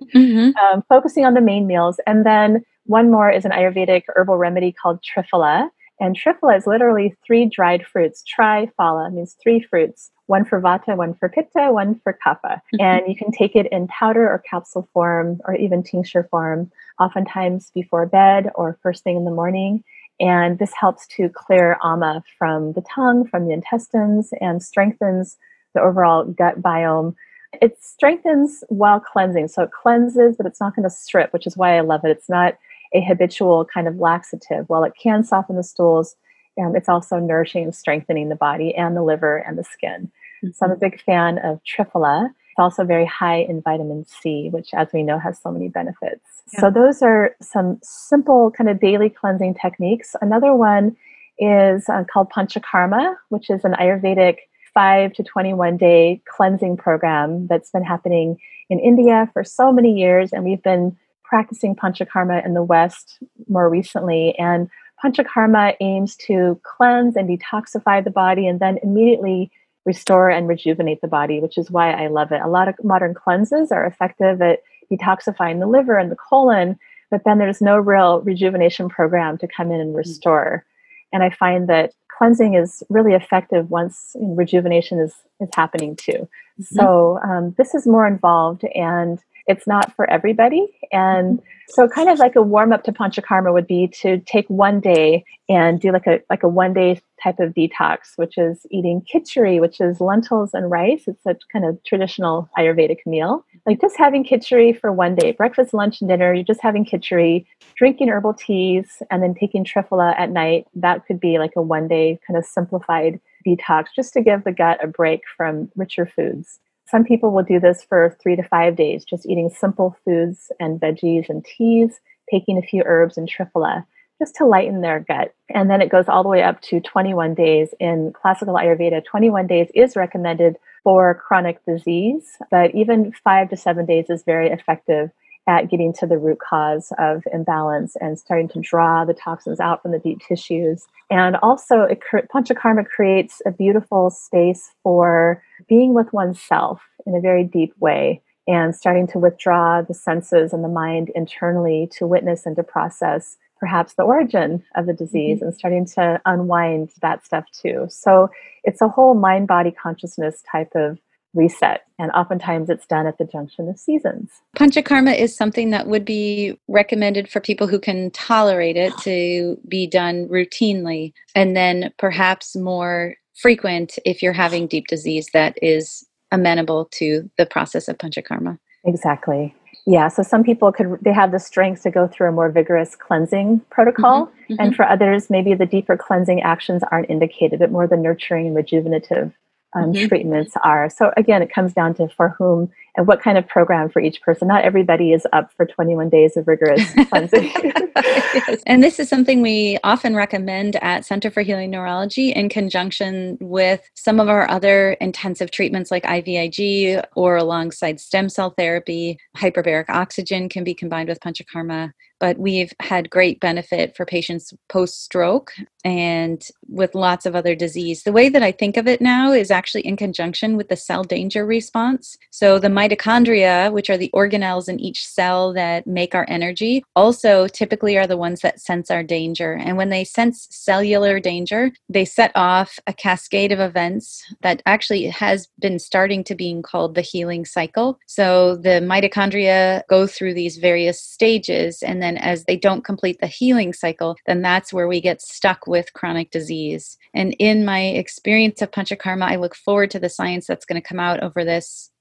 focusing on the main meals. And then One more is an Ayurvedic herbal remedy called triphala. And triphala is literally 3 dried fruits. Tri-phala means 3 fruits, one for vata, one for pitta, one for kapha. And you can take it in powder or capsule form or even tincture form, oftentimes before bed or first thing in the morning. And this helps to clear ama from the tongue, from the intestines, and strengthens the overall gut biome. It strengthens while cleansing. So it cleanses, but it's not going to strip, which is why I love it. It's not a habitual kind of laxative. While it can soften the stools, it's also nourishing and strengthening the body and the liver and the skin. So I'm a big fan of triphala. It's also very high in vitamin C, which, as we know, has so many benefits. Yeah. So those are some simple kind of daily cleansing techniques. Another one is called Panchakarma, which is an Ayurvedic 5 to 21 day cleansing program that's been happening in India for so many years. And we've been practicing Panchakarma in the West more recently. And Panchakarma aims to cleanse and detoxify the body and then immediately restore and rejuvenate the body, which is why I love it. A lot of modern cleanses are effective at detoxifying the liver and the colon, but then there's no real rejuvenation program to come in and restore. And I find that cleansing is really effective once rejuvenation is happening too. So this is more involved and it's not for everybody. And so kind of like a warm up to Panchakarma would be to take one day and do like a 1 day type of detox, which is eating khichdi, which is lentils and rice. It's a kind of traditional Ayurvedic meal. Like just having khichdi for 1 day, breakfast, lunch, and dinner, you're just having khichdi, drinking herbal teas, and then taking triphala at night. That could be like a 1 day kind of simplified detox just to give the gut a break from richer foods. Some people will do this for 3 to 5 days, just eating simple foods and veggies and teas, taking a few herbs and triphala, just to lighten their gut. And then it goes all the way up to 21 days. In classical Ayurveda, 21 days is recommended for chronic disease, but even 5 to 7 days is very effective at getting to the root cause of imbalance and starting to draw the toxins out from the deep tissues. And also, Panchakarma creates a beautiful space for being with oneself in a very deep way and starting to withdraw the senses and the mind internally to witness and to process perhaps the origin of the disease and starting to unwind that stuff too. So it's a whole mind-body consciousness type of reset. And oftentimes it's done at the junction of seasons. Panchakarma is something that would be recommended for people who can tolerate it to be done routinely, and then perhaps more frequent if you're having deep disease that is amenable to the process of Panchakarma. Exactly. Yeah. So some people they have the strength to go through a more vigorous cleansing protocol. And for others, maybe the deeper cleansing actions aren't indicated, but more the nurturing and rejuvenative treatments are. So again, it comes down to for whom and what kind of program for each person. Not everybody is up for 21 days of rigorous cleansing. Yes. And this is something we often recommend at Center for Healing Neurology in conjunction with some of our other intensive treatments like IVIG or alongside stem cell therapy. Hyperbaric oxygen can be combined with Panchakarma. But we've had great benefit for patients post-stroke and with lots of other disease. The way that I think of it now is actually in conjunction with the cell danger response. So the mitochondria, which are the organelles in each cell that make our energy, also typically are the ones that sense our danger. And when they sense cellular danger, they set off a cascade of events that actually has been starting to being called the healing cycle. So the mitochondria go through these various stages, and then as they don't complete the healing cycle, then that's where we get stuck with chronic disease. And in my experience of Panchakarma, I look forward to the science that's going to come out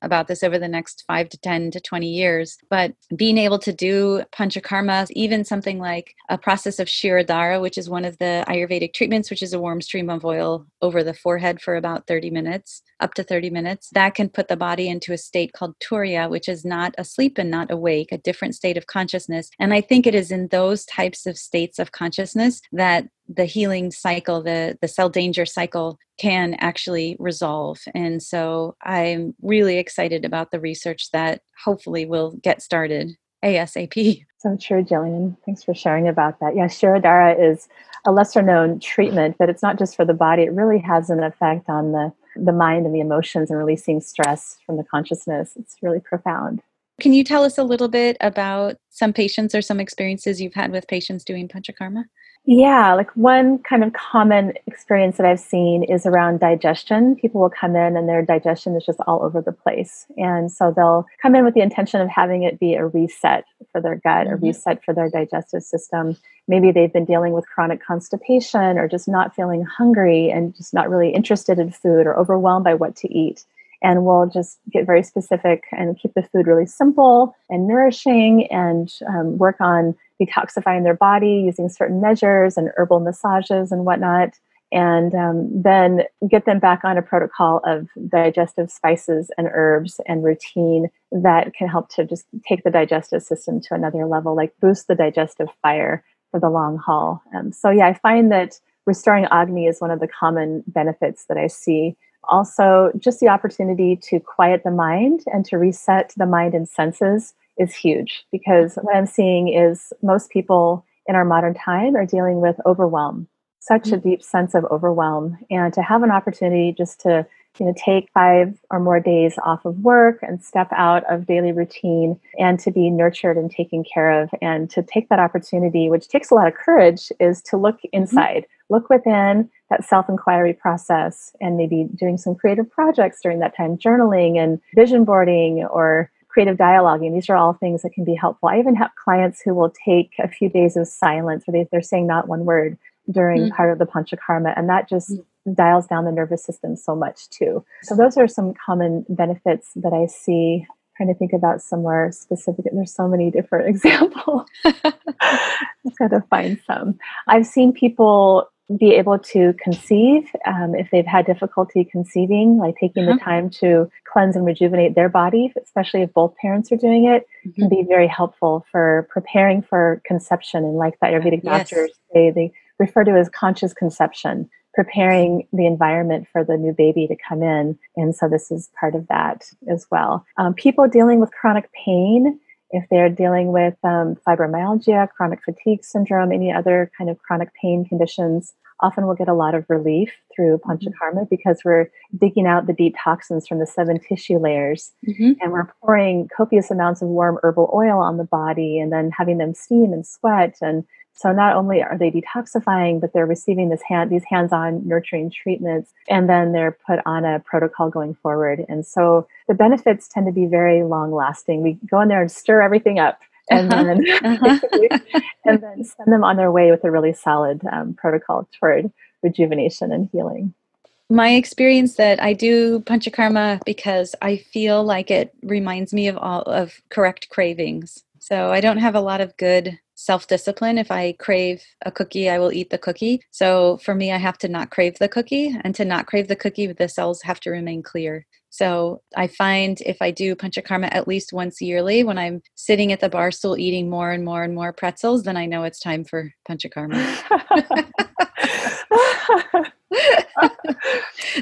about this over the next 5 to 10 to 20 years. But being able to do Panchakarma, even something like a process of Shirodhara, which is one of the Ayurvedic treatments, which is a warm stream of oil over the forehead for about 30 minutes, up to 30 minutes, that can put the body into a state called Turiya, which is not asleep and not awake, a different state of consciousness. And I think it is in those types of states of consciousness that the healing cycle, the cell danger cycle can actually resolve. And so I'm really excited about the research that hopefully will get started ASAP. So true, Jillian. Thanks for sharing about that. Yeah, Shirodhara is a lesser known treatment, but it's not just for the body. It really has an effect on the mind and the emotions and releasing stress from the consciousness. It's really profound. Can you tell us a little bit about some patients or some experiences you've had with patients doing Panchakarma? Yeah, like one kind of common experience that I've seen is around digestion. People will come in and their digestion is just all over the place. And so they'll come in with the intention of having it be a reset for their gut, a reset for their digestive system. Maybe they've been dealing with chronic constipation or just not feeling hungry and just not really interested in food or overwhelmed by what to eat. And we'll just get very specific and keep the food really simple and nourishing and work on detoxifying their body using certain measures and herbal massages and whatnot. And then get them back on a protocol of digestive spices and herbs and routine that can help to just take the digestive system to another level, like boost the digestive fire for the long haul. So yeah, I find that restoring Agni is one of the common benefits that I see. Also, just the opportunity to quiet the mind and to reset the mind and senses is huge, because what I'm seeing is most people in our modern time are dealing with overwhelm, such a deep sense of overwhelm. And to have an opportunity just to take 5 or more days off of work and step out of daily routine and to be nurtured and taken care of, and to take that opportunity, which takes a lot of courage, is to look inside, look within, that self-inquiry process, and maybe doing some creative projects during that time, journaling and vision boarding or creative dialoguing. These are all things that can be helpful. I even have clients who will take a few days of silence where they're saying not one word during part of the Panchakarma, and that just dials down the nervous system so much too. So those are some common benefits that I see. Trying to think about some more specific. There's so many different examples. I've got to find some. I've seen people be able to conceive if they've had difficulty conceiving, like taking the time to cleanse and rejuvenate their body, especially if both parents are doing it, can be very helpful for preparing for conception. And like the Ayurvedic doctors say, they refer to as conscious conception, preparing the environment for the new baby to come in. And so this is part of that as well. People dealing with chronic pain, if they're dealing with fibromyalgia, chronic fatigue syndrome, any other kind of chronic pain conditions, often will get a lot of relief through Panchakarma, because we're digging out the deep toxins from the 7 tissue layers, and we're pouring copious amounts of warm herbal oil on the body and then having them steam and sweat. And so not only are they detoxifying, but they're receiving these hands-on nurturing treatments, and then they're put on a protocol going forward. And so the benefits tend to be very long-lasting. We go in there and stir everything up, and then and then send them on their way with a really solid protocol toward rejuvenation and healing. My experience that I do Panchakarma because I feel like it reminds me of correct cravings. So I don't have a lot of good self-discipline. If I crave a cookie, I will eat the cookie. So for me, I have to not crave the cookie, and to not crave the cookie, the cells have to remain clear. So I find if I do Panchakarma at least once yearly, when I'm sitting at the bar stool eating more and more and more pretzels, then I know it's time for Panchakarma.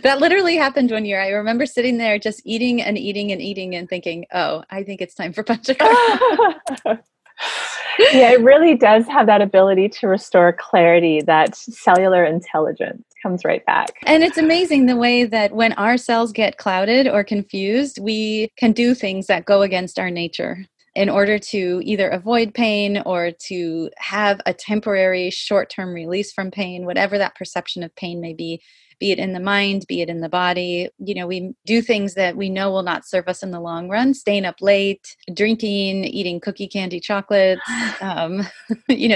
That literally happened one year. I remember sitting there just eating and eating and eating and thinking, oh, I think it's time for Panchakarma. Yeah, it really does have that ability to restore clarity, that cellular intelligence comes right back. And it's amazing the way that when our cells get clouded or confused, we can do things that go against our nature in order to either avoid pain or to have a temporary short-term release from pain, whatever that perception of pain may be it in the mind, be it in the body. We do things that we know will not serve us in the long run, staying up late, drinking, eating cookie, candy, chocolates,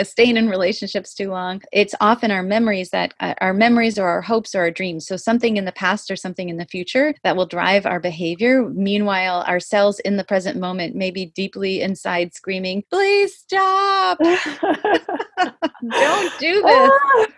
staying in relationships too long. It's often our memories or our hopes or our dreams. So something in the past or something in the future that will drive our behavior. Meanwhile, our cells in the present moment may be deeply inside screaming, please stop. Don't do this.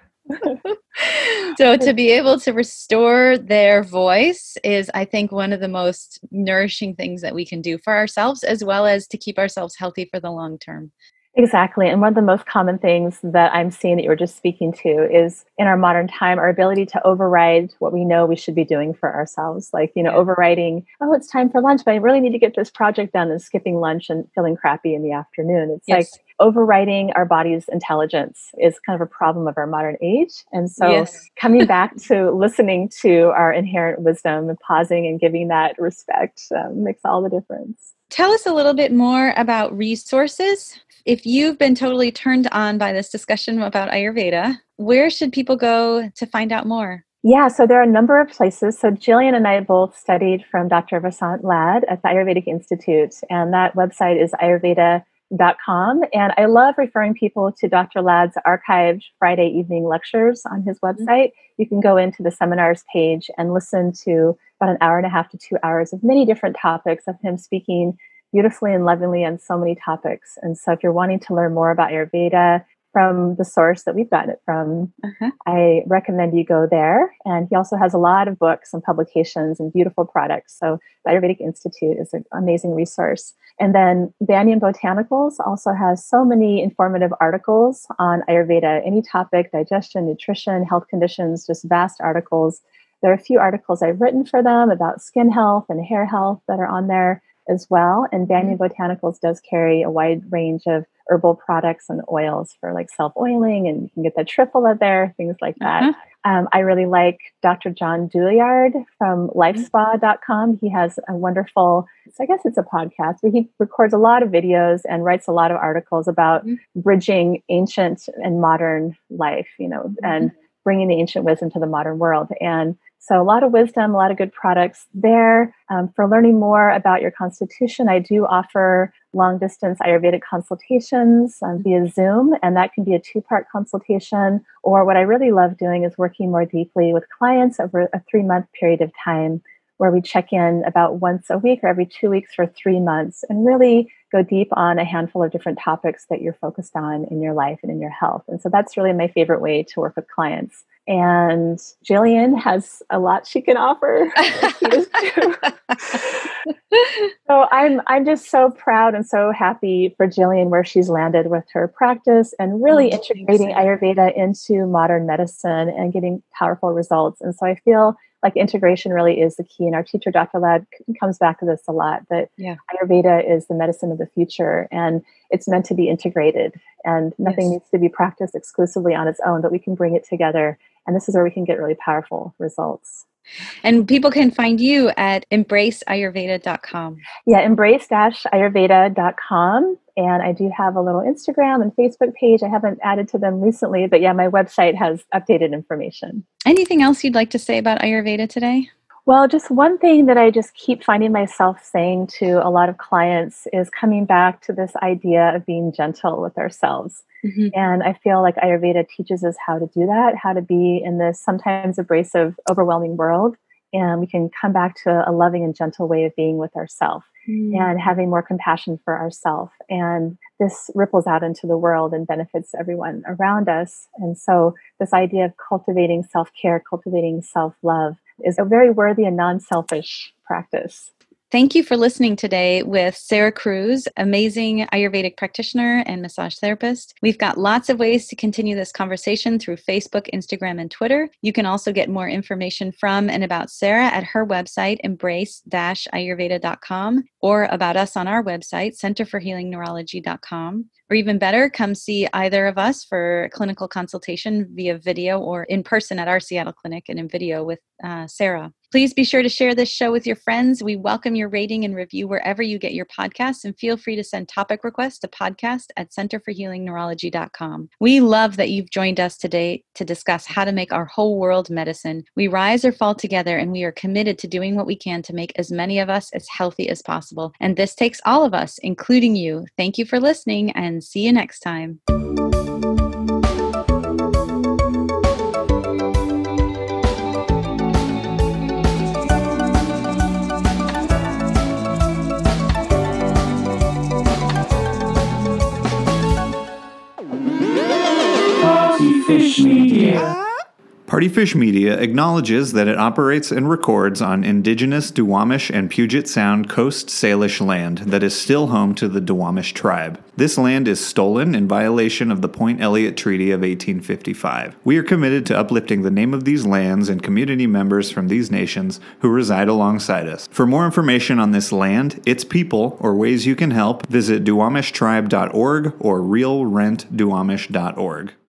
So to be able to restore their voice is, I think, one of the most nourishing things that we can do for ourselves, as well as to keep ourselves healthy for the long term. Exactly. And one of the most common things that I'm seeing that you were just speaking to is in our modern time, our ability to override what we know we should be doing for ourselves. Like, overriding, oh, it's time for lunch, but I really need to get this project done, and skipping lunch and feeling crappy in the afternoon. It's like Yes. overriding our body's intelligence is kind of a problem of our modern age. And so Yes. coming back to listening to our inherent wisdom and pausing and giving that respect makes all the difference. Tell us a little bit more about resources. If you've been totally turned on by this discussion about Ayurveda, where should people go to find out more? Yeah, so there are a number of places. So Jillian and I both studied from Dr. Vasant Lad at the Ayurvedic Institute, and that website is ayurveda.com. And I love referring people to Dr. Lad's archived Friday evening lectures on his website. You can go into the seminars page and listen to about an hour and a half to 2 hours of many different topics of him speaking beautifully and lovingly on so many topics. And so if you're wanting to learn more about Ayurveda from the source that we've gotten it from, I recommend you go there. And he also has a lot of books and publications and beautiful products. So the Ayurvedic Institute is an amazing resource. And then Banyan Botanicals also has so many informative articles on Ayurveda, any topic, digestion, nutrition, health conditions, just vast articles. There are a few articles I've written for them about skin health and hair health that are on there as well. And Banyan Botanicals does carry a wide range of herbal products and oils for like self-oiling, and you can get the triphala there, things like that. I really like Dr. John Douillard from lifespa.com. He has a wonderful, I guess it's a podcast, but he records a lot of videos and writes a lot of articles about bridging ancient and modern life, and bringing the ancient wisdom to the modern world. And so a lot of wisdom, a lot of good products there. For learning more about your constitution, I do offer long-distance Ayurvedic consultations via Zoom, and that can be a 2-part consultation. Or what I really love doing is working more deeply with clients over a 3-month period of time, where we check in about once a week or every 2 weeks for 3 months and really go deep on a handful of different topics that you're focused on in your life and in your health. And so that's really my favorite way to work with clients. And Jillian has a lot she can offer. So I'm just so proud and so happy for Jillian where she's landed with her practice and really integrating Ayurveda into modern medicine and getting powerful results. And so I feel like integration really is the key. And our teacher, Dr. Ladd, comes back to this a lot, that Ayurveda is the medicine of the future, and it's meant to be integrated, and nothing needs to be practiced exclusively on its own, but we can bring it together. And this is where we can get really powerful results. And people can find you at embraceayurveda.com. Yeah, embrace-ayurveda.com. And I do have a little Instagram and Facebook page. I haven't added to them recently, but yeah, my website has updated information. Anything else you'd like to say about Ayurveda today? Well, just one thing that I just keep finding myself saying to a lot of clients is coming back to this idea of being gentle with ourselves. And I feel like Ayurveda teaches us how to do that, how to be in this sometimes abrasive, overwhelming world. And we can come back to a loving and gentle way of being with ourselves and having more compassion for ourselves. And this ripples out into the world and benefits everyone around us. And so this idea of cultivating self-care, cultivating self-love is a very worthy and non-selfish practice. Thank you for listening today with Sarah Kruse, amazing Ayurvedic practitioner and massage therapist. We've got lots of ways to continue this conversation through Facebook, Instagram, and Twitter. You can also get more information from and about Sarah at her website, embrace-ayurveda.com, or about us on our website, centerforhealingneurology.com. Or even better, come see either of us for clinical consultation via video or in person at our Seattle clinic and in video with Sarah. Please be sure to share this show with your friends. We welcome your rating and review wherever you get your podcasts, and feel free to send topic requests to podcast@centerforhealingneurology.com. We love that you've joined us today to discuss how to make our whole world medicine. We rise or fall together, and we are committed to doing what we can to make as many of us as healthy as possible. And this takes all of us, including you. Thank you for listening, and see you next time. Fish Media. Hardyfish Media acknowledges that it operates and records on indigenous Duwamish and Puget Sound Coast Salish land that is still home to the Duwamish tribe. This land is stolen in violation of the Point Elliott Treaty of 1855. We are committed to uplifting the name of these lands and community members from these nations who reside alongside us. For more information on this land, its people, or ways you can help, visit duwamishtribe.org or realrentduwamish.org.